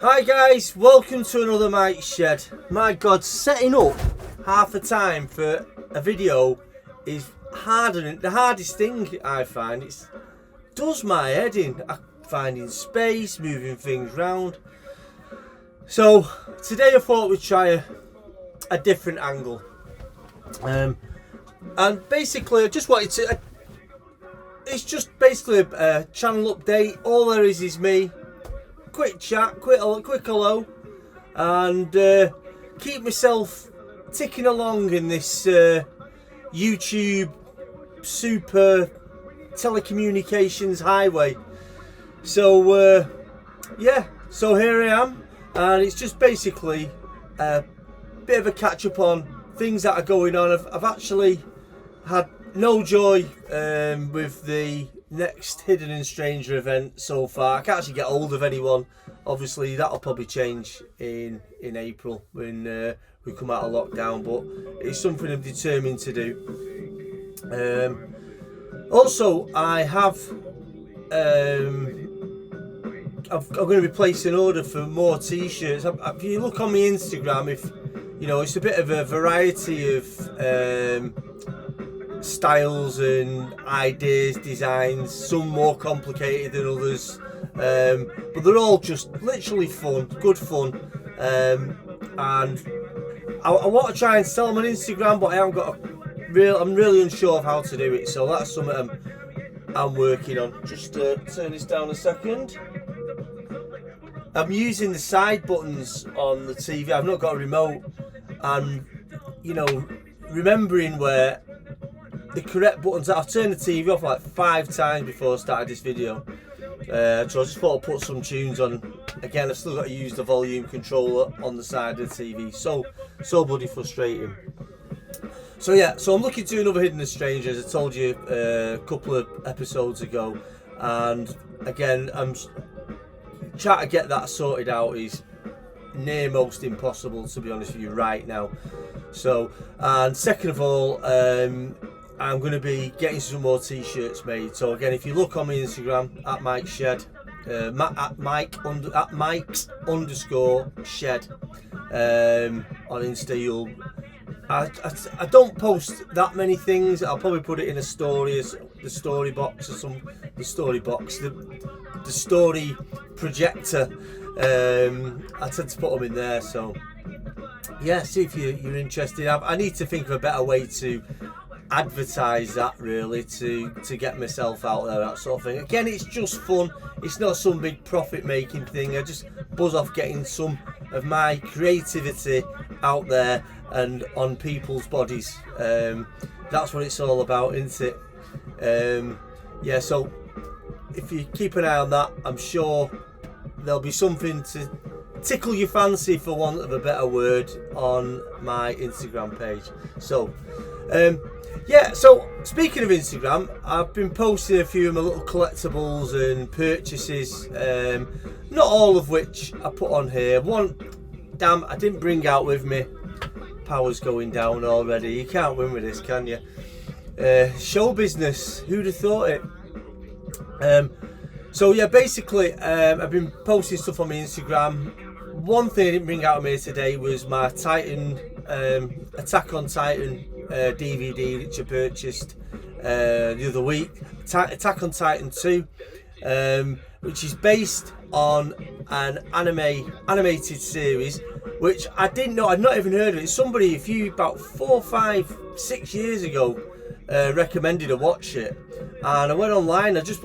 Hi guys, welcome to another Mike's Shed. My God, setting up half the time for a video is the hardest thing I find. It does my head in. Finding space, moving things round. So today I thought we'd try a different angle. And basically I just wanted to, it's just basically a channel update. All there is me. Quick chat, quick hello, and keep myself ticking along in this YouTube super telecommunications highway. So yeah, so here I am, and it's just basically a bit of a catch up on things that are going on. I've actually had no joy with the next Hidden and Stranger event so far. I can't actually get hold of anyone. Obviously that'll probably change in April when we come out of lockdown, but it's something I'm determined to do. Also I have I'm going to be placing an order for more t-shirts. If you look on my Instagram, if you know, it's a bit of a variety of styles and ideas, designs, some more complicated than others, but they're all just literally fun, good fun, and I want to try and sell them on Instagram, but I haven't got I'm really unsure of how to do it, so that's something I'm working on. Just turn this down a second. I'm using the side buttons on the TV. I've not got a remote, and you know, remembering where the correct buttons. I've turned the TV off like 5 times before I started this video, so I just thought I'd put some tunes on. Again, I've still got to use the volume controller on the side of the TV, so bloody frustrating. So yeah, so I'm looking to another Hidden and Stranger, as I told you a couple of episodes ago, and again I'm trying to get that sorted out is near most impossible, to be honest with you, right now. So, and second of all, I'm going to be getting some more t-shirts made. So again, if you look on my Instagram at Mike's Shed, at Mike's underscore shed on Insta, I don't post that many things. I'll probably put it in a story, the story box, or the story projector. I tend to put them in there. So yeah, see if you're interested. I need to think of a better way to advertise that, really, to get myself out there, that sort of thing. Again, it's just fun. It's not some big profit making thing. I just buzz off getting some of my creativity out there and on people's bodies. That's what it's all about, isn't it? Yeah, so if you keep an eye on that, I'm sure there'll be something to tickle your fancy, for want of a better word, on my Instagram page. So yeah, so speaking of Instagram, I've been posting a few of my little collectibles and purchases, not all of which I put on here. One, damn, I didn't bring out with me. Power's going down already. You can't win with this, can you? Show business, who'd have thought it? So yeah, basically I've been posting stuff on my Instagram. One thing I didn't bring out of me today was my Titan, Attack on Titan DVD, which I purchased the other week. Attack on Titan 2, which is based on an animated series, which I didn't know. I'd not even heard of it. Somebody about 4, 5, 6 years ago recommended I watch it, and I went online. I just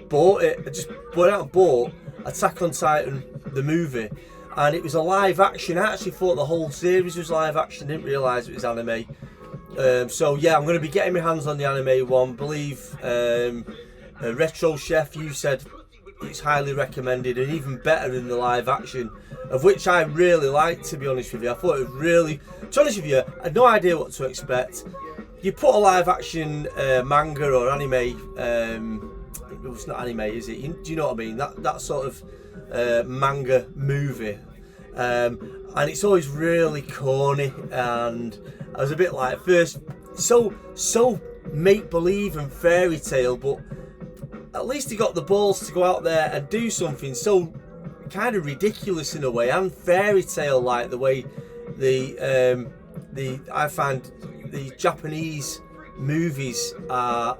bought it. I just went out and bought Attack on Titan the movie, and it was a live action. I actually thought the whole series was live action. Didn't realise it was anime. So yeah, I'm going to be getting my hands on the anime one. I believe Retro Chef, you said it's highly recommended and even better than the live action, of which I really liked, to be honest with you. I thought it was really, to be honest with you, I had no idea what to expect. You put a live action manga or anime, it's not anime, is it? Do you know what I mean? That sort of manga movie, and it's always really corny, and I was a bit like, first, so make believe and fairy tale, but at least he got the balls to go out there and do something so kind of ridiculous in a way, and fairy tale like, the way I find the Japanese movies are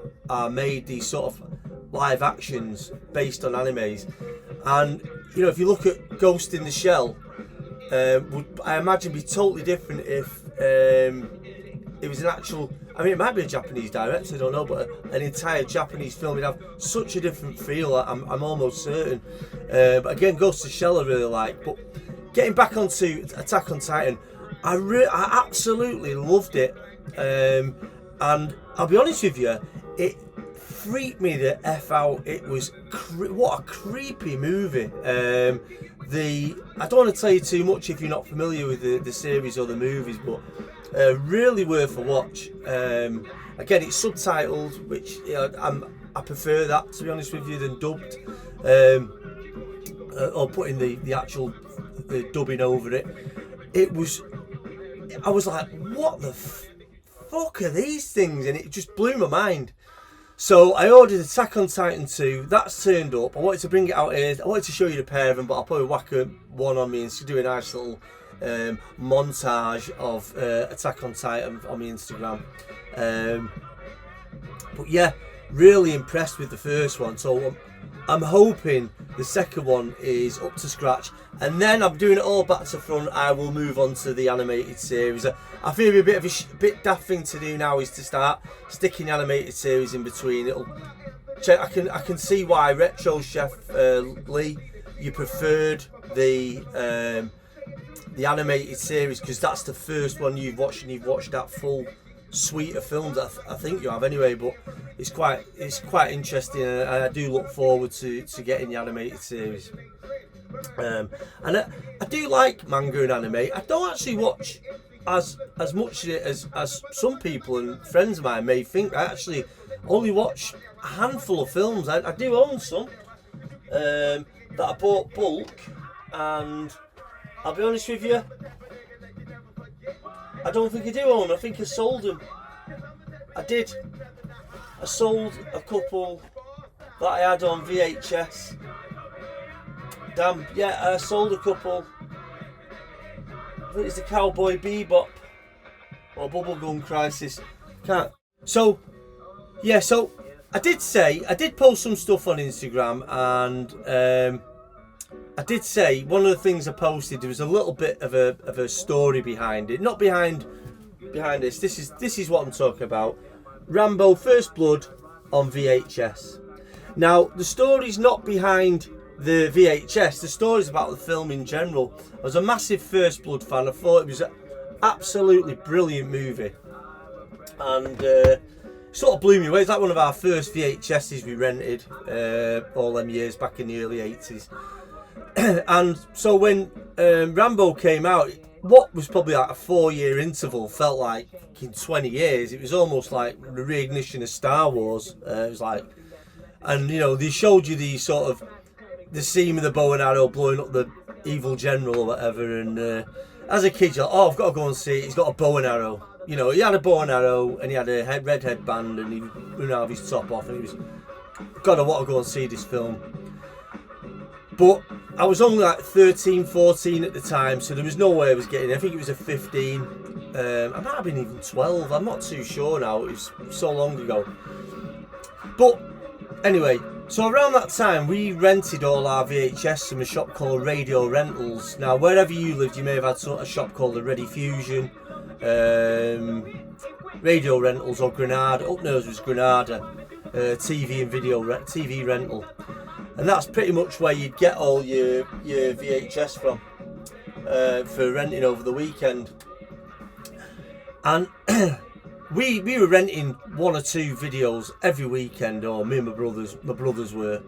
made, these sort of live actions based on animes. And you know, if you look at Ghost in the Shell, would I imagine be totally different if it was an actual, I mean, it might be a Japanese director, I don't know, but an entire Japanese film would have such a different feel, I'm almost certain. But again, Ghost in the Shell I really like. But getting back onto Attack on Titan, I absolutely loved it. And I'll be honest with you, it freaked me the F out. It was, what a creepy movie. I don't want to tell you too much if you're not familiar with the series or the movies, but really worth a watch. Again, it's subtitled, which, you know, I prefer that, to be honest with you, than dubbed, or putting the actual dubbing over it. I was like, what the fuck are these things? And it just blew my mind. So I ordered Attack on Titan 2. That's turned up. I wanted to bring it out here. I wanted to show you the pair of them, but I'll probably whack one on me and do a nice little montage of Attack on Titan on my Instagram. But yeah, really impressed with the first one. So I'm hoping the second one is up to scratch, and then I'm doing it all back to front. I will move on to the animated series. I feel a bit daft thing to do now is to start sticking the animated series in between. I can see why Retro Chef Lee, you preferred the animated series, because that's the first one you've watched, and you've watched that full suite of films. I think you have anyway, but it's quite interesting, and I do look forward to getting the animated series. And I do like manga and anime. I don't actually watch as much of it as some people and friends of mine may think. I actually only watch a handful of films. I do own some that I bought bulk, and I'll be honest with you, I don't think I do own. I think I sold them. I did. I sold a couple that I had on VHS. Damn, yeah, I sold a couple. I think it's the Cowboy Bebop or Bubblegum Crisis. Can't. So, yeah, so I did post some stuff on Instagram, and I did say one of the things I posted, there was a little bit of a story behind it. Not behind this. This is what I'm talking about. Rambo First Blood on VHS. Now, the story's not behind the VHS. The story's about the film in general. I was a massive First Blood fan. I thought it was an absolutely brilliant movie, and sort of blew me away. It's like one of our first VHSs we rented all them years back in the early 80s. And so when Rambo came out, what was probably like a 4-year interval felt like in 20 years. It was almost like the reignition of Star Wars. It was like, and you know, they showed you the sort of the scene with the bow and arrow blowing up the evil general or whatever. And as a kid, you're like, oh, I've got to go and see it. He's got a bow and arrow. You know, he had a bow and arrow, and he had a red headband, and he wouldn't have his top off, and he was, God, I want to go and see this film. But I was only like 13, 14 at the time, so there was no way I was getting it. I think it was a 15. I might have been even 12. I'm not too sure now. It was so long ago. But anyway, so around that time, we rented all our VHS from a shop called Radio Rentals. Now, wherever you lived, you may have had a shop called the Ready Fusion, Radio Rentals, or Granada. Up north was Granada, TV and video TV rental. And that's pretty much where you'd get all your VHS from for renting over the weekend. And we were renting 1 or 2 videos every weekend, or me and my brothers were.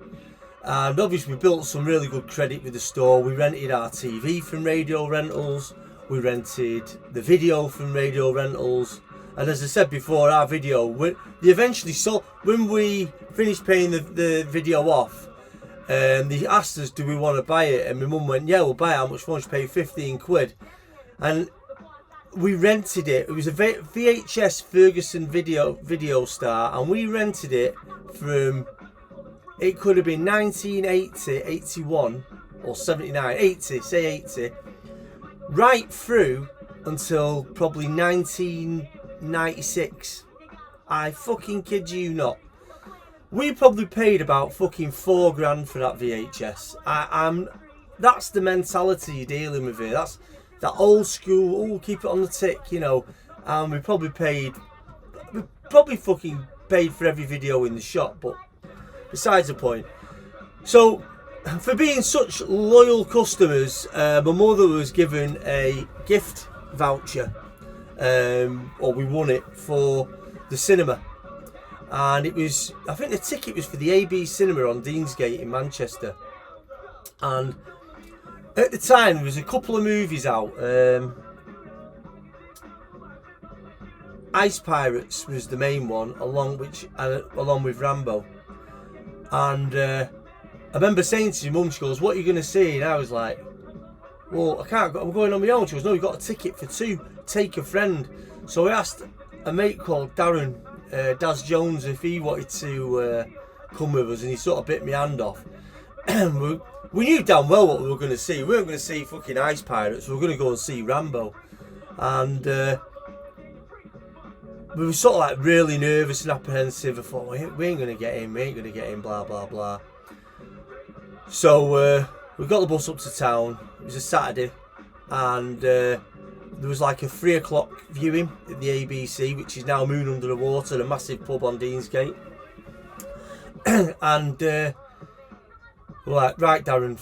And obviously we built some really good credit with the store. We rented our TV from Radio Rentals. We rented the video from Radio Rentals. And as I said before, our video, they eventually sold, when we finished paying the video off, they asked us, do we want to buy it? And my mum went, yeah, we'll buy it. How much more? She paid 15 quid. And we rented it. It was a VHS Ferguson video star, and we rented it from, it could have been 1980, 81 or 79, 80, say 80, right through until probably 1996. I fucking kid you not. We probably paid about fucking £4 for that VHS. That's the mentality you're dealing with here. That's that old school, keep it on the tick, you know. And we probably fucking paid for every video in the shop, but besides the point. So, for being such loyal customers, my mother was given a gift voucher, or we won it for the cinema. And it was, I think the ticket was for the AB Cinema on Deansgate in Manchester. And at the time, there was a couple of movies out. Ice Pirates was the main one, along with Rambo. And I remember saying to my mum, she goes, "What are you going to see?" And I was like, "Well, I can't go, I'm going on my own." She goes, "No, you've got a ticket for 2, take a friend." So I asked a mate called Darren, Daz Jones, if he wanted to come with us, and he sort of bit my hand off. We knew damn well what we were going to see. We weren't going to see fucking Ice Pirates, we were going to go and see Rambo. And we were sort of like really nervous and apprehensive. I thought, we ain't going to get in, blah, blah, blah. So we got the bus up to town. It was a Saturday, and there was like a 3 o'clock viewing at the ABC, which is now Moon Under the Water, a massive pub on Deansgate. And we're like, "Right, Darren,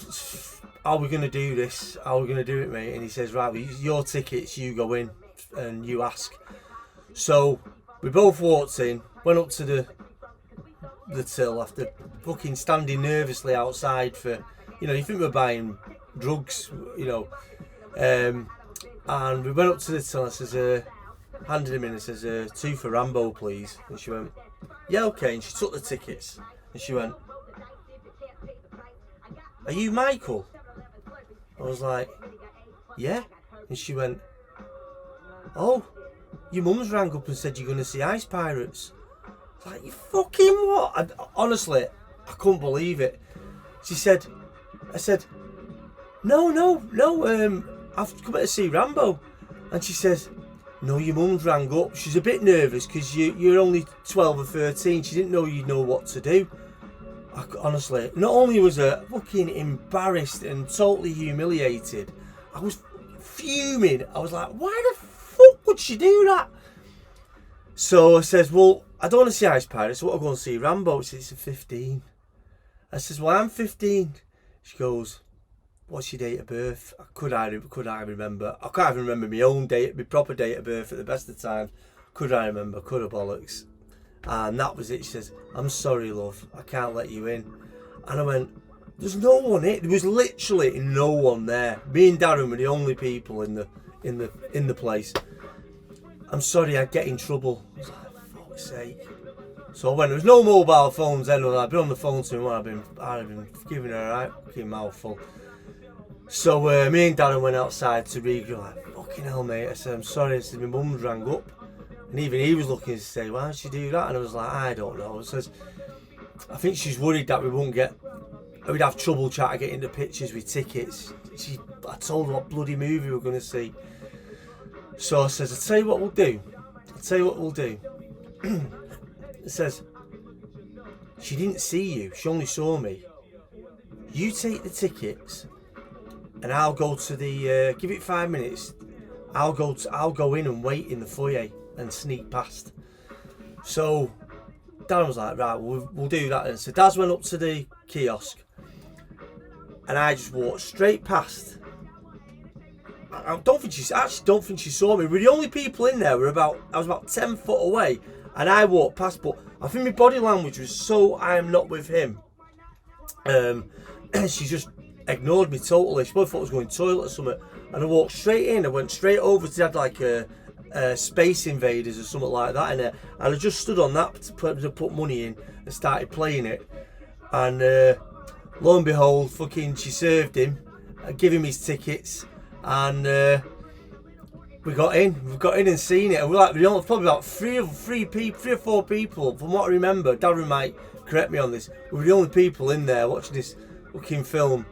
how are we going to do this? How are we going to do it, mate?" And he says, "Right, well, your tickets, you go in and you ask." So we both walked in, went up to the till after fucking standing nervously outside for, you know, you think we're buying drugs, you know. And we went up to the till, and I says, handed him in and says, "2 for Rambo, please." And she went, "Yeah, okay." And she took the tickets and she went, "Are you Michael?" I was like, "Yeah." And she went, "Oh, your mum's rang up and said you're going to see Ice Pirates." I was like, "You fucking what?" Honestly, I couldn't believe it. I said, no, I've come here to see Rambo." And she says, "No, your mum's rang up. She's a bit nervous because you're only 12 or 13. She didn't know you'd know what to do." Honestly, not only was I fucking embarrassed and totally humiliated, I was fuming. I was like, why the fuck would she do that? So I says, "Well, I don't want to see Ice Pirates, so I want to go and see Rambo." She says, "It's 15. I says, "Well, I'm 15. She goes, "What's your date of birth?" Could I remember? I can't even remember my own date, my proper date of birth at the best of times. Could I remember? Could have bollocks. And that was it. She says, "I'm sorry, love, I can't let you in." And I went, "There's no one in." There was literally no one there. Me and Darren were the only people in the place. "I'm sorry, I'd get in trouble." I was like, fuck's sake. So when there was no mobile phones then, I'd been on the phone to him, I'd been giving her a right fucking mouthful. So me and Darren went outside to read. Like, "Fucking hell, mate." I said, "I'm sorry." I said, "My mum's rang up." And even he was looking to say, "Why did she do that?" And I was like, "I don't know." It says, "I think she's worried that we'd have trouble trying to get into pictures with tickets." I told her what bloody movie we were going to see. So I says, I'll tell you what we'll do. It says, "She didn't see you, she only saw me. You take the tickets and I'll go to the, give it 5 minutes. I'll go in and wait in the foyer and sneak past." So Darren was like, "Right, we'll do that." And so Daz went up to the kiosk and I just walked straight past. I don't think she saw me. We're the only people in there. I was about 10 foot away and I walked past, but I think my body language was so I am not with him. She just ignored me totally. She probably thought I was going to the toilet or something. And I walked straight in. I went straight over to had like a Space Invaders or something like that in there. And I just stood on that to put money in and started playing it. And lo and behold, fucking she served him, gave him his tickets, and we got in. We've got in and seen it. And we're probably about three or four people, from what I remember. Darren might correct me on this. We were the only people in there watching this fucking film.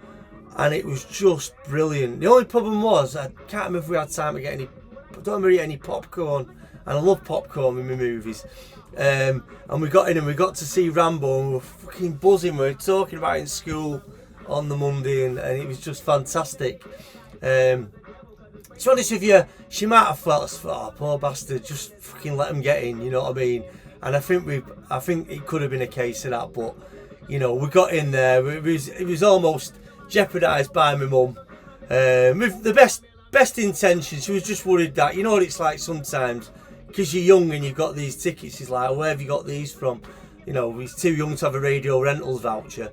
and it was just brilliant. The only problem was I can't remember if we had time to get any. I don't remember eating any popcorn, and I love popcorn in my movies. And we got in and we got to see Rambo, and we were fucking buzzing. We were talking about it in school on the Monday, and it was just fantastic. To be honest with you, she might have felt, oh, poor bastard, just fucking let him get in, you know what I mean? And I think it could have been a case of that, but you know, we got in there. It was almost jeopardised by my mum. With the best intentions, she was just worried that, you know what it's like sometimes, because you're young and you've got these tickets. She's like, where have you got these from? You know, he's too young to have a radio rentals voucher.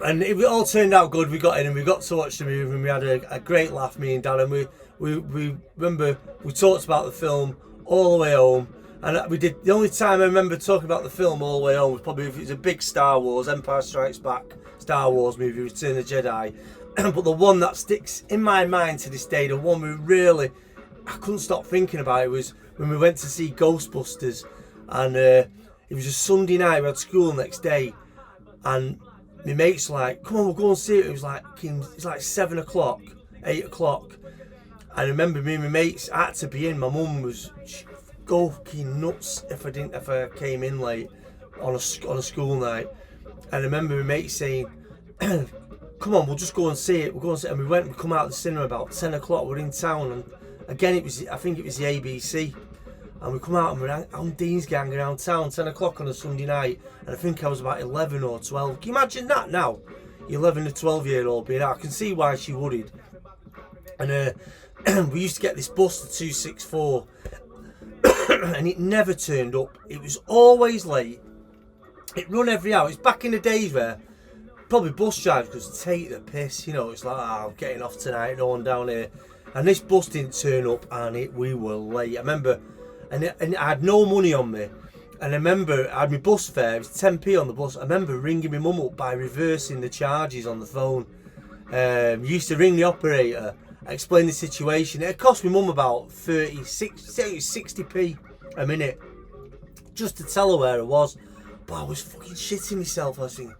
And it all turned out good. We got in and we got to watch the movie, and we had a great laugh, me and Dad. And we remember we talked about the film all the way home. And we did. The only time I remember talking about the film all the way home was probably if it was a big Star Wars, Empire Strikes Back, Star Wars movie, Return of the Jedi. But the one that sticks in my mind to this day, the one I couldn't stop thinking about it, was when we went to see Ghostbusters. And it was a Sunday night. We had school next day, and my mate's like, come on, we'll go and see it. It was like 7 o'clock, 8 o'clock. I remember me and my mates had to be in. My mum was fucking nuts if I came in late on a school night. And I remember my mate saying, come on, we'll just go and see it. We'll go and see it. And we come out of the cinema about 10 o'clock. We're in town, and again I think it was the ABC. And we come out and we're on Dean's Gang around town, 10 o'clock on a Sunday night. And I think I was about 11 or 12. Can you imagine that now? 11 to 12-year-old being out. I can see why she worried. And we used to get this bus, the 264. And it never turned up. It was always late. It run every hour. It's back in the days where probably bus drivers could take the piss. You know, it's like, I'm getting off tonight, no one down here. And this bus didn't turn up, and we were late. I remember... And I had no money on me. And I remember I had my bus fare, it was 10p on the bus. I remember ringing my mum up by reversing the charges on the phone. Used to ring the operator, explain the situation. It cost my mum about 60p a minute just to tell her where I was. But I was fucking shitting myself. I was thinking,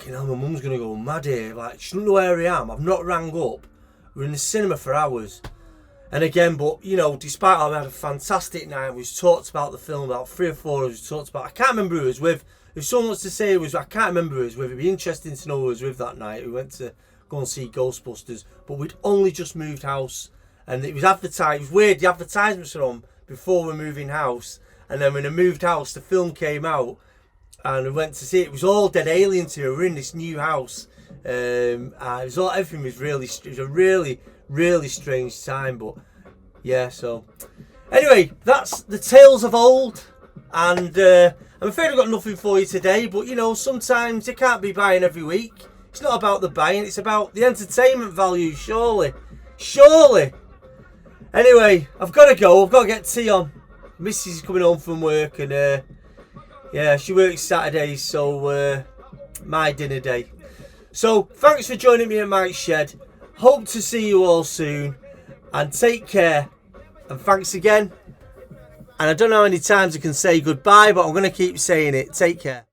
you know, my mum's going to go mad here. Like, she doesn't know where I am. I've not rang up. We're in the cinema for hours. And again, but you know, despite all, we had a fantastic night. We talked about the film, about 3 or 4 of us talked about. I can't remember who it was with. If someone wants to say it was, I can't remember who it was with. It'd be interesting to know who was with that night. We went to go and see Ghostbusters, but we'd only just moved house, and it was advertised. It was weird. The advertisements were on before we're moving house, and then when I moved house, the film came out, and we went to see it. It was all dead alien to me. We were in this new house. Everything was really. It was a really strange time, but yeah. So anyway, that's the tales of old, and I'm afraid I've got nothing for you today. But you know, sometimes you can't be buying every week. It's not about the buying; it's about the entertainment value. Surely. Anyway, I've got to go. I've got to get tea on. Mrs. is coming home from work, and yeah, she works Saturdays, so my dinner day. So thanks for joining me at Mike's Shed. Hope to see you all soon, and take care, and thanks again. And I don't know how many times I can say goodbye, but I'm going to keep saying it. Take care.